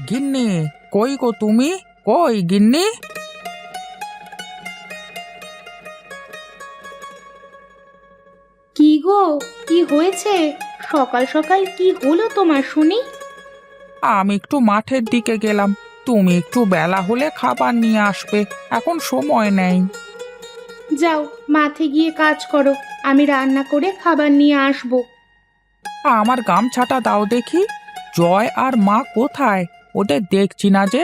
গিন্নি, কই গো তুমি? কই গিন্নি? কি গো, কি হয়েছে? সকাল সকাল কি হলো তোমার শুনি? আমি একটু মাঠের দিকে গেলাম। তুমি একটু বেলা হলে খাবার নিয়ে আসবে, এখন সময় নেই। যাও, মাঠে গিয়ে কাজ করো। আমি রান্না করে খাবার নিয়ে আসবো। আমার গামছাটা দাও দেখি। জয় আর মা কোথায়? ওদের দেখছি না যে।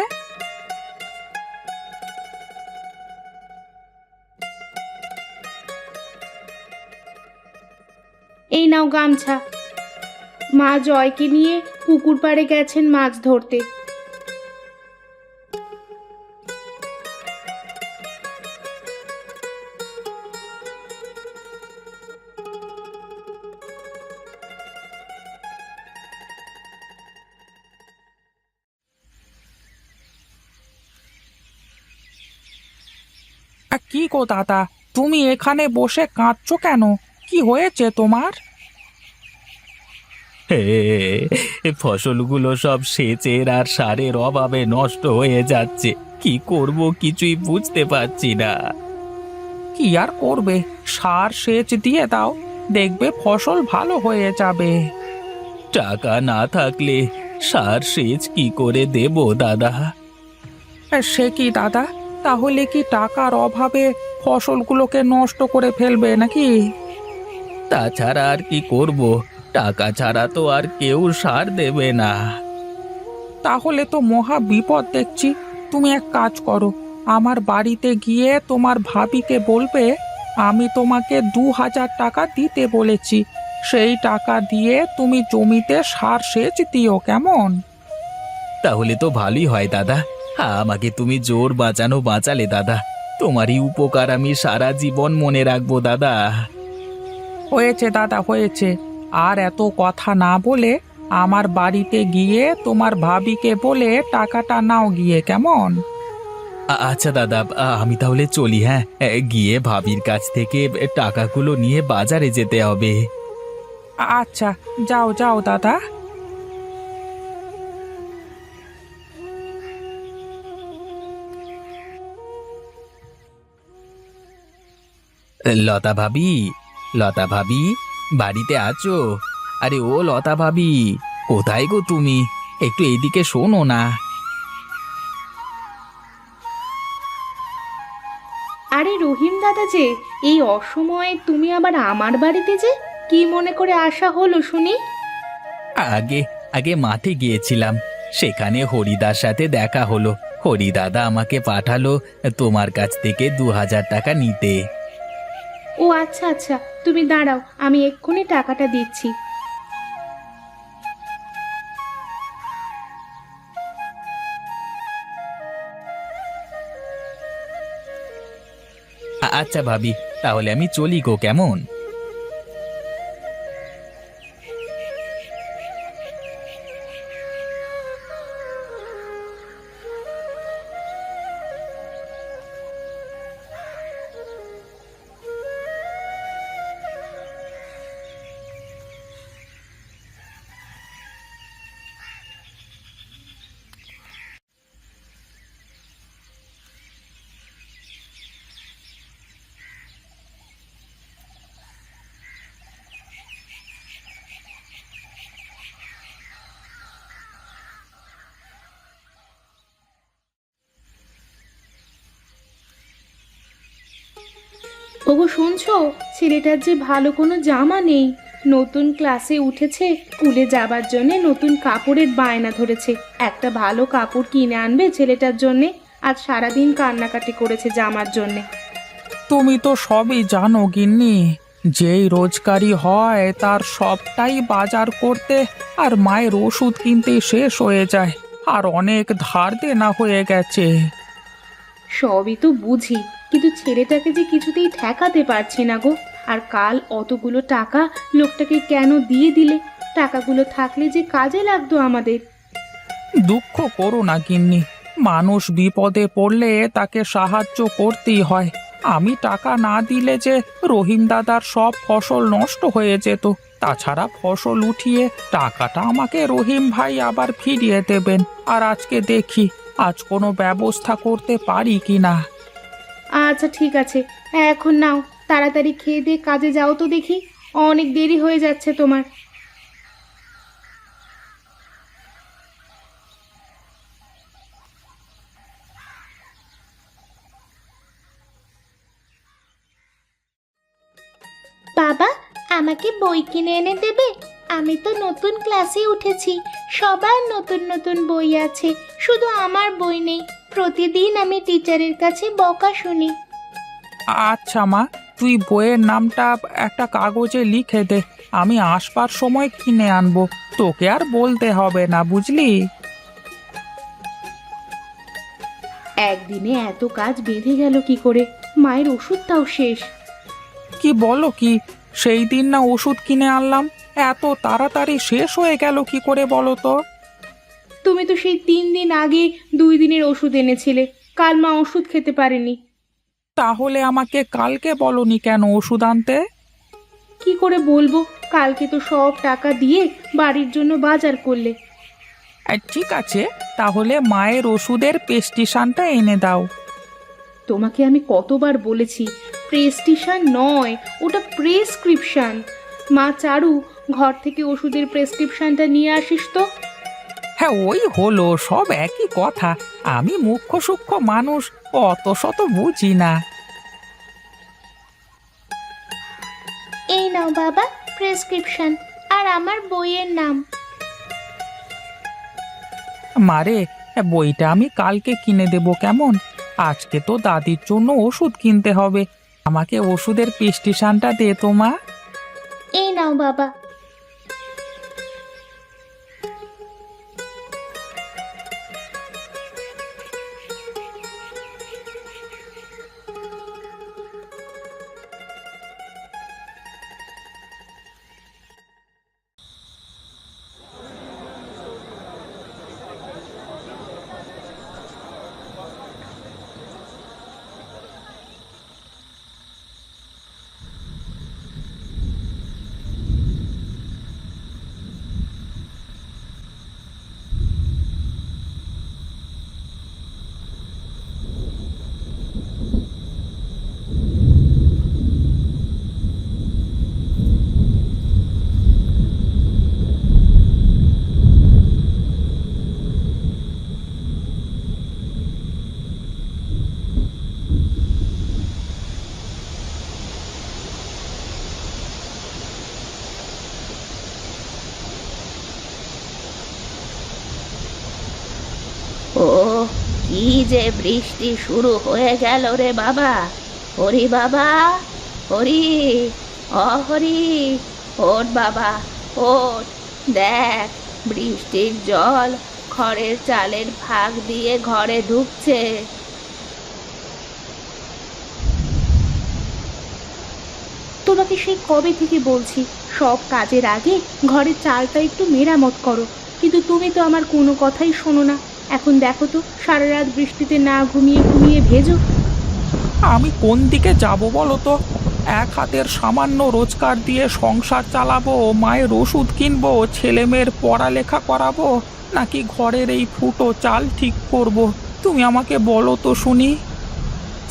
এই নাও গামছা। মা জয়কে নিয়ে পুকুর পাড়ে গেছেন মাছ ধরতে। কি গো দাদা, তুমি এখানে বসে কাঁদছো কেন? কি হয়েছে তোমার? হে, ফসলগুলো সব সেচের আর সারের অভাবে নষ্ট হয়ে যাচ্ছে। কি করব কিছুই বুঝতে পারছি না। কি আর করবে, সার সেচ দিয়ে দাও, দেখবে ফসল ভালো হয়ে যাবে। টাকা না থাকলে সার সেচ কি করে দেব দাদা? সে কি দাদা, তাহলে কি টাকার অভাবে ফসলগুলোকে নষ্ট করে ফেলবে নাকি? তাছাড়া আর কি করব? টাকা ছাড়া তো আর কেউ সার দেবে না। তাহলে তো মহা বিপদ দেখছি। তুমি এক কাজ করো, আমার বাড়িতে গিয়ে তোমার ভাবিকে বলবে আমি তোমাকে 2,000 টাকা দিতে বলেছি। সেই টাকা দিয়ে তুমি জমিতে সার সেচ দিও, কেমন? তাহলে তো ভালোই হয় দাদা। আমাকে তুমি জোর বাঁচালে দাদা। তোমারই উপকার আমি সারা জীবন মনে রাখবো দাদা। হয়েছে দাদা, হয়েছে। আর এত কথা না বলে আমার বাড়িতে গিয়ে তোমার ভাবিকে বলে টাকাটা নাও গিয়ে, কেমন? আচ্ছা দাদা, আমি তাহলে চলি। হ্যাঁ, গিয়ে ভাবির কাছ থেকে টাকাগুলো নিয়ে বাজারে যেতে হবে। আচ্ছা, যাও যাও দাদা। লতা ভাবি, লতা ভাবি, বাড়িতে আছো? আরে ও লতা ভাবি, কোথায় গো তুমি? একটু এইদিকে শোনো না। আরে রহিম দাদা যে, এই অসময়ে তুমি আবার আমার বাড়িতে যে? কি মনে করে আসা হলো শুনি? আগে আগে মাঠে গিয়েছিলাম, সেখানে হরিদার সাথে দেখা হলো। হরিদাদা আমাকে পাঠালো তোমার কাছ থেকে 2,000 টাকা নিতে। ও আচ্ছা আচ্ছা, তুমি দাঁড়াও, আমি এক্ষুনি টাকাটা দিচ্ছি। আচ্ছা ভাবি, তাহলে আমি চলি গো, কেমন? ওগো শুনছো, ছেলেটার যে ভালো কোনো জামা নেই। নতুন ক্লাসে উঠেছে, স্কুলে যাবার জন্যে নতুন কাপড়ের বায়না ধরেছে। একটা ভালো কাপড় কিনে আনবে ছেলেটার জন্যে। আজ সারাদিন কান্নাকাটি করেছে জামার জন্যে। তুমি তো সবই জানো গিন্নি, যেই রোজগারি হয় তার সবটাই বাজার করতে আর মায়ের ওষুধ কিনতে শেষ হয়ে যায়। আর অনেক ধার দেনা হয়ে গেছে। সবই তো বুঝি, কিন্তু ছেলেটাকে যে কিছুতেই ঠেকাতে পারছি না গো। আর কাল অতগুলো টাকা লোকটাকে কেন দিয়ে দিলে? টাকাগুলো থাকলে যে কাজে লাগতো আমাদের। দুঃখ করো না গিন্নি, মানুষ বিপদে পড়লে তাকে সাহায্য করতেই হয়। আমি টাকা না দিলে যে রহিম দাদার সব ফসল নষ্ট হয়ে যেত। তাছাড়া ফসল উঠিয়ে টাকাটা আমাকে রহিম ভাই আবার ফিরিয়ে দেবেন। আর আজকে দেখি আজ কোনো ব্যবস্থা করতে পারি কিনা। আচ্ছা ঠিক আছে, এখন নাও, তাড়াতাড়ি খেয়ে দিয়ে কাজে যাও তো দেখি, অনেক দেরি হয়ে যাচ্ছে তোমার। বাবা, আমাকে বই কিনে এনে দেবে? আমি তো নতুন ক্লাসে উঠেছি, সবার নতুন নতুন বই আছে, শুধু আমার বই নেই। প্রতিদিন আমি টিচারের কাছে বকা শুনি। আচ্ছা মা, তুই বইয়ের নামটা একটা কাগজে লিখে দে, আমি আসবার সময় কিনে আনবো। তোকে আর বলতে হবে না, বুঝলি? একদিনে এত কাজ বেঁধে গেল কি করে? মায়ের ওষুধটাও শেষ। কি বলো কি? সেই দিন না ওষুধ কিনে আনলাম, এত তাড়াতাড়ি শেষ হয়ে গেল কি করে বলো তো? তুমি তো সেই 3 দিন আগে 2 দিনের ওষুধ এনেছিলে, কাল মা ওষুধ খেতে পারেনি। তাহলে আমাকে কালকে বলনি কেন ওষুধ আনতে? কি করে বলবো? কালকে তো সব টাকা দিয়ে বাড়ির জন্য বাজার করলে। ঠিক আছে, তাহলে মায়ের ওষুধের প্রেসক্রিপশনটা এনে দাও। তোমাকে আমি কতবার বলেছি, প্রেসক্রিপশন নয়, ওটা প্রেসক্রিপশন। মা চারু, ঘর থেকে ওষুধের প্রেসক্রিপশনটা নিয়ে আসিস তো। হ্যাঁ, ওই হলো, সব একই কথা। আমি মুখ্য সূক্ষ্ম মানুষ, অত শত বুঝি না। এই নাও বাবা প্রেসক্রিপশন, আর আমার বইয়ের নাম। মারে, বইটা আমি কালকে কিনে দেব কেমন? আজকে তো দাদির জন্য ওষুধ কিনতে হবে। আমাকে ওষুধের প্রেসক্রিপশনটা দে তো মা। এই নাও বাবা। ও, কি যে বৃষ্টি শুরু হয়ে গেল রে বাবা! হরি বাবা, হরি, অহরি, ওঠ বাবা, ওঠ। দেখ, বৃষ্টির জল খড়ের চালের ফাঁক দিয়ে ঘরে ঢুকছে। তোমাকে সেই কবে থেকে বলছি, সব কাজের আগে ঘরের চালটা একটু মেরামত করো, কিন্তু তুমি তো আমার কোনো কথাই শোনো না। এখন দেখো তো, সারা রাত বৃষ্টিতে না ঘুমিয়ে ঘুমিয়ে ভেজো। আমি কোন দিকে যাব বলো তো? এক হাতের সামান্য রোজগার দিয়ে সংসার চালাবো, মায়ের ওষুধ কিনবো, ছেলে মেয়ের পড়ালেখা করাবো, নাকি ঘরের এই ফুটো চাল ঠিক করব? তুমি আমাকে বলো তো শুনি।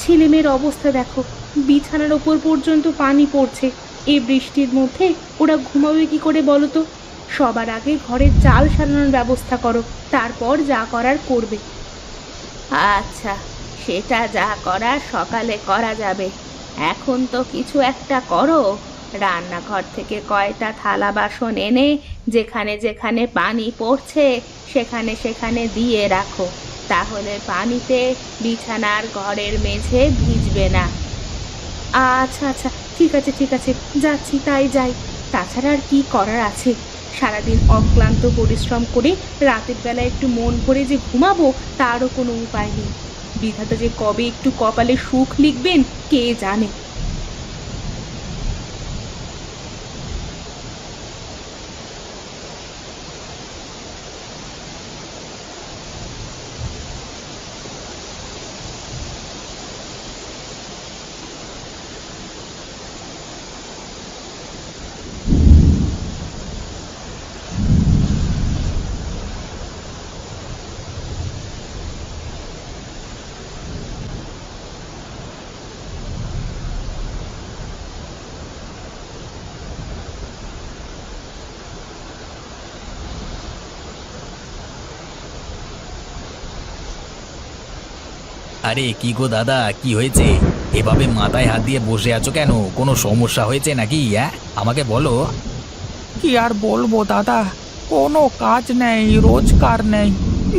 ছেলে মেয়ের অবস্থা দেখো, বিছানার ওপর পর্যন্ত পানি পড়ছে। এই বৃষ্টির মধ্যে ওরা ঘুমাবে কি করে বলো তো? সবার আগে ঘরের চাল সারানোর ব্যবস্থা করো, তারপর যা করার করবে। আচ্ছা, সেটা যা করার সকালে করা যাবে। এখন তো কিছু একটা করো, রান্নাঘর থেকে কয়টা থালা বাসন এনে যেখানে যেখানে পানি পড়ছে সেখানে সেখানে দিয়ে রাখো, তাহলে পানিতে বিছানার ঘরের মেঝে ভিজবে না। আচ্ছা আচ্ছা, ঠিক আছে ঠিক আছে, যাচ্ছি, তাই যাই। তাছাড়া আর কি করার আছে? সারাদিন অক্লান্ত পরিশ্রম করে রাতের বেলা একটু মন ভরে যে ঘুমাবো, তারও কোনো উপায় নেই। বিধাতা যে কবে একটু কপালে সুখ লিখবেন কে জানে। আরে কি গো দাদা, কি হয়েছে? এভাবে মাথায় হাত দিয়ে বসে আছো কেন? কোনো সমস্যা হয়েছে নাকি? আমাকে বলো। কি আর বলবো দাদা, কোনো কাজ নেই, রোজগার নেই,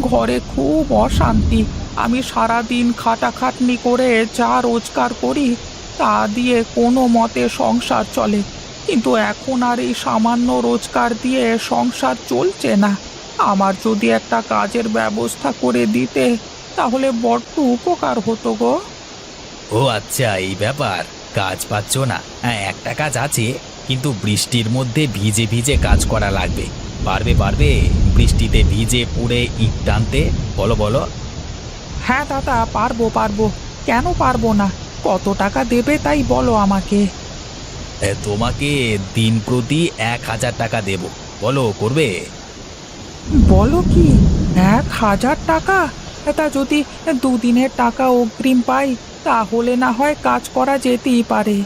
ঘরে খুব অশান্তি। আমি সারাদিন খাটাখাটনি করে যা রোজগার করি তা দিয়ে কোনো মতে সংসার চলে, কিন্তু এখন আর এই সামান্য রোজগার দিয়ে সংসার চলছে না। আমার যদি একটা কাজের ব্যবস্থা করে দিতে তাহলে বড্ড উপকার হতো গো। ও আচ্ছা, এই ব্যাপার। কাজ পাচ্ছ না? হ্যাঁ, একটা কাজ আছে, কিন্তু বৃষ্টির মধ্যে ভিজে ভিজে কাজ করা লাগবে। পারবে পারবে বৃষ্টিতে ভিজে পুড়ে ইট টানতে? বলো বলো। হ্যাঁ দাদা, পারবো পারবো, কেন পারবো না? কত টাকা দেবে তাই বলো আমাকে। তোমাকে দিন প্রতি 1,000 টাকা দেব। বলো, করবে? বলো কি, 1,000 টাকা? তা যদি দুদিনের টাকা অগ্রিম পাই তাহলে না হয় কাজ করা যেতেই পারে।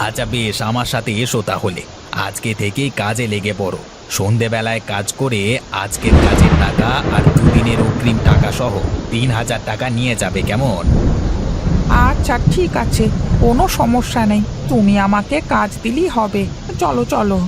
আচ্ছা বেশ, আমার সাথে এসো তাহলে। আজকে থেকেই কাজে লেগে পড়ো। সন্ধেবেলায় কাজ করে আজকের কাজের টাকা আর দুদিনের অগ্রিম টাকা সহ 3,000 টাকা নিয়ে যাবে, কেমন? আচ্ছা ঠিক আছে, কোনো সমস্যা নেই, তুমি আমাকে কাজ দিলেই হবে। চলো চলো।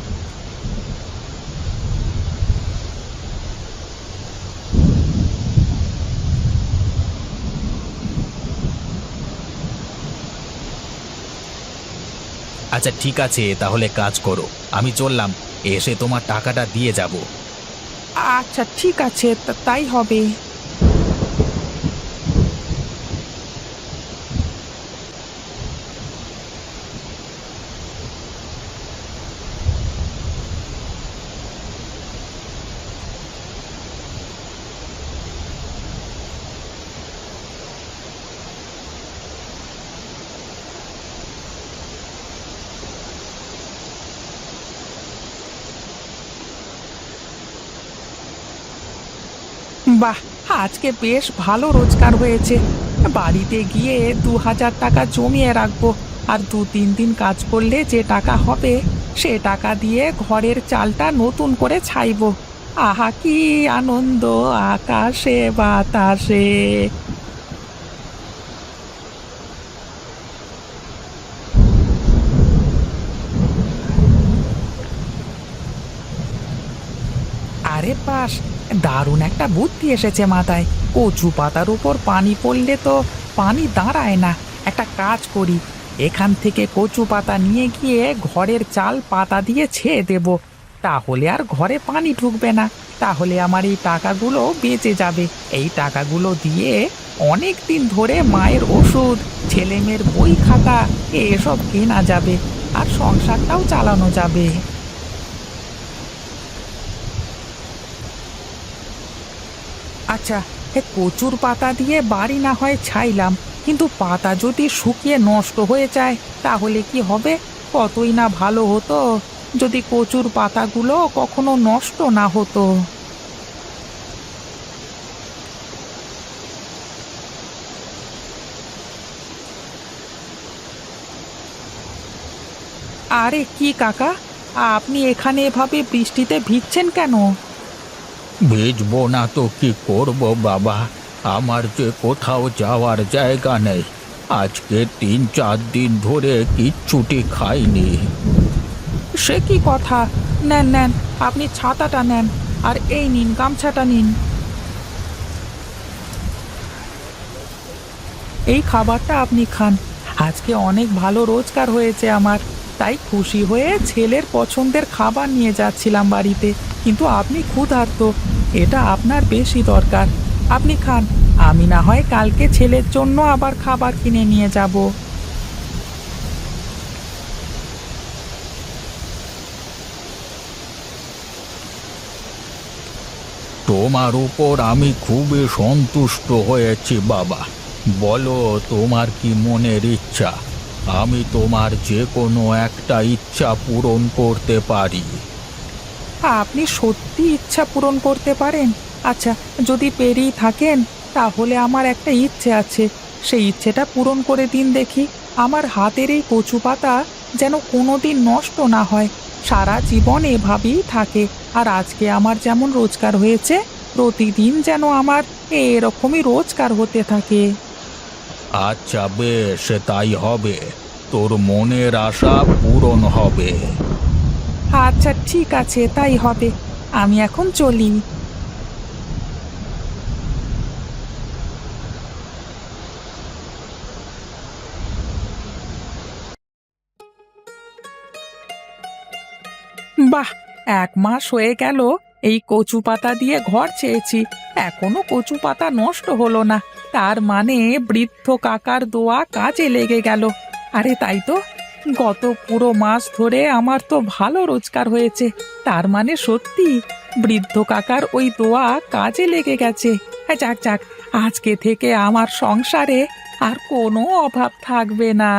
আচ্ছা ঠিক আছে, তাহলে কাজ করো। আমি চললাম, এসে তোমার টাকাটা দিয়ে যাব। আচ্ছা ঠিক আছে, তাই হবে। বাহ, আজকে বেশ ভালো রোজগার হয়েছে। বাড়িতে গিয়ে 2,000 টাকা জমিয়ে রাখবো, আর 2-3 দিন কাজ করলে যে টাকা হবে সে টাকা দিয়ে ঘরের চালটা নতুন করে ছাইবো। আহা কি আনন্দ আকাশে বাতাসে। আরে বাস, দারুণ একটা বুদ্ধি এসেছে মাথায়। কচু পাতার উপর পানি পড়লে তো পানি দাঁড়ায় না। একটা কাজ করি, এখান থেকে কচু পাতা নিয়ে গিয়ে ঘরের চাল পাতা দিয়ে ছেয়ে দেব, তাহলে আর ঘরে পানি ঢুকবে না। তাহলে আমার এই টাকাগুলো বেঁচে যাবে। এই টাকাগুলো দিয়ে অনেক দিন ধরে মায়ের ওষুধ, ছেলেমেয়ের বই খাতা এসব কেনা যাবে, আর সংসারটাও চালানো যাবে। আচ্ছা, কচুর পাতা দিয়ে বাড়ি না হয় ছাইলাম, কিন্তু পাতা যদি শুকিয়ে নষ্ট হয়ে যায় তাহলে কি হবে? কতই না ভালো হতো যদি কচুর পাতাগুলো কখনো নষ্ট না হতো। আরে কি কাকা, আপনি এখানে এভাবে বৃষ্টিতে ভিজছেন কেন? ভিজবো না তো কি করব বাবা, আমার যে কোথাও যাওয়ার জায়গা নেই। আজকে 3-4 দিন ধরে কিচ্ছুটি খাইনি। সে কি কথা! নেন নেন, আপনি ছাতাটা নেন, আর এই নিন গামছাটা নিন। এই খাবারটা আপনি খান। আজকে অনেক ভালো রোজগার হয়েছে আমার, তাই খুশি হয়ে ছেলের পছন্দের খাবার নিয়ে যাচ্ছিলাম বাড়িতে, কিন্তু আপনি ক্ষুধার্ত, এটা আপনার বেশি দরকার। আপনি খান, আমি না হয় কালকে ছেলের জন্য আবার খাবার কিনে নিয়ে যাব। তোমার উপর আমি খুবই সন্তুষ্ট হয়েছি বাবা। বলো, তোমার কি মনের ইচ্ছা? আমি তোমার যে কোনো একটা ইচ্ছা পূরণ করতে পারি। আপনি সত্যি ইচ্ছা পূরণ করতে পারেন? আচ্ছা, যদি পেরেই থাকেন তাহলে আমার একটা ইচ্ছে আছে, সেই ইচ্ছেটা পূরণ করে দিন দেখি। আমার হাতের এই কচু পাতা যেন কোনোদিন নষ্ট না হয়, সারা জীবন এভাবেই থাকে। আর আজকে আমার যেমন রোজগার হয়েছে, প্রতিদিন যেন আমার এরকমই রোজগার হতে থাকে। আচ্ছা বেশ, তাই হবে। তোর মনের আশা পূরণ হবে। আচ্ছা ঠিক আছে, তাই হবে। আমি এখন চলি। বাহ, 1 মাস হয়ে গেল এই কচু পাতা দিয়ে ঘর চেয়েছি, এখনো কচু পাতা নষ্ট হলো না। তার মানে বৃদ্ধ কাকার দোয়া কাজে লেগে গেল। আরে তাই তো, গত পুরো মাস ধরে আমার তো ভালো রোজগার হয়েছে। তার মানে সত্যি বৃদ্ধ কাকার ওই দোয়া কাজে লেগে গেছে। হ্যাঁ, যাক যাক, আজকে থেকে আমার সংসারে আর কোনো অভাব থাকবে না।